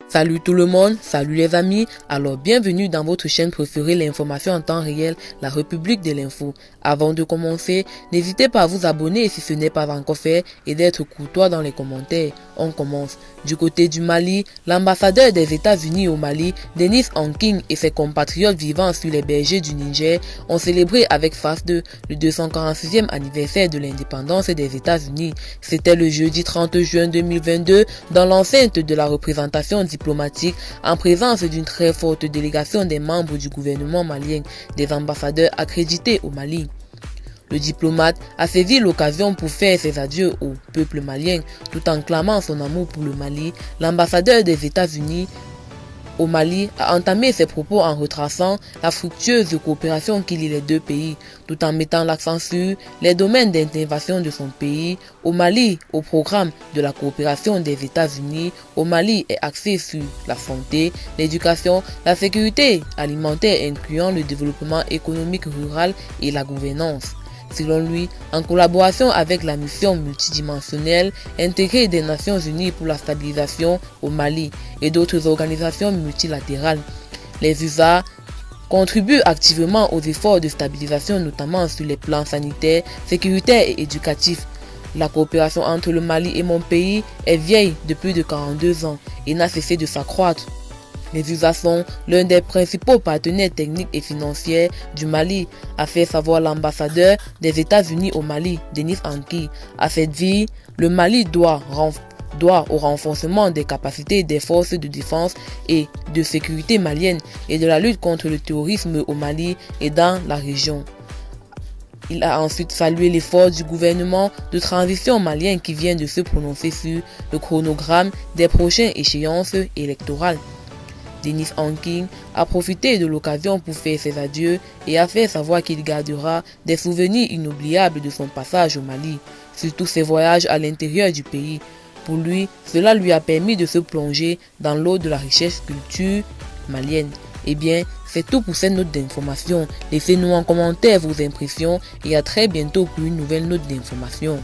Salut tout le monde, salut les amis, alors bienvenue dans votre chaîne préférée l'information en temps réel, la République de l'info. Avant de commencer, n'hésitez pas à vous abonner si ce n'est pas encore fait et d'être courtois dans les commentaires. On commence. Du côté du Mali, l'ambassadeur des États-Unis au Mali, Denis Hanking et ses compatriotes vivant sur les bergers du Niger ont célébré avec FAS 2 le 246e anniversaire de l'indépendance des États-Unis. C'était le jeudi 30 juin 2022 dans l'enceinte de la représentation diplomatique en présence d'une très forte délégation des membres du gouvernement malien, des ambassadeurs accrédités au Mali. Le diplomate a saisi l'occasion pour faire ses adieux au peuple malien tout en clamant son amour pour le Mali. L'ambassadeur des États-Unis au Mali a entamé ses propos en retraçant la fructueuse coopération qui lie les deux pays, tout en mettant l'accent sur les domaines d'intervention de son pays. Au Mali, au programme de la coopération des États-Unis au Mali est axé sur la santé, l'éducation, la sécurité alimentaire incluant le développement économique rural et la gouvernance. Selon lui, en collaboration avec la mission multidimensionnelle intégrée des Nations Unies pour la stabilisation au Mali et d'autres organisations multilatérales, les USA contribuent activement aux efforts de stabilisation, notamment sur les plans sanitaires, sécuritaires et éducatifs. La coopération entre le Mali et mon pays est vieille de plus de 42 ans et n'a cessé de s'accroître. Les USA sont l'un des principaux partenaires techniques et financiers du Mali, a fait savoir l'ambassadeur des États-Unis au Mali, Denis Hanking. À cette vie, le Mali doit au renforcement des capacités des forces de défense et de sécurité maliennes et de la lutte contre le terrorisme au Mali et dans la région. Il a ensuite salué l'effort du gouvernement de transition malien qui vient de se prononcer sur le chronogramme des prochaines échéances électorales. Denis Hanking a profité de l'occasion pour faire ses adieux et a fait savoir qu'il gardera des souvenirs inoubliables de son passage au Mali, surtout ses voyages à l'intérieur du pays. Pour lui, cela lui a permis de se plonger dans l'eau de la richesse culture malienne. Eh bien, c'est tout pour cette note d'information. Laissez-nous en commentaire vos impressions et à très bientôt pour une nouvelle note d'information.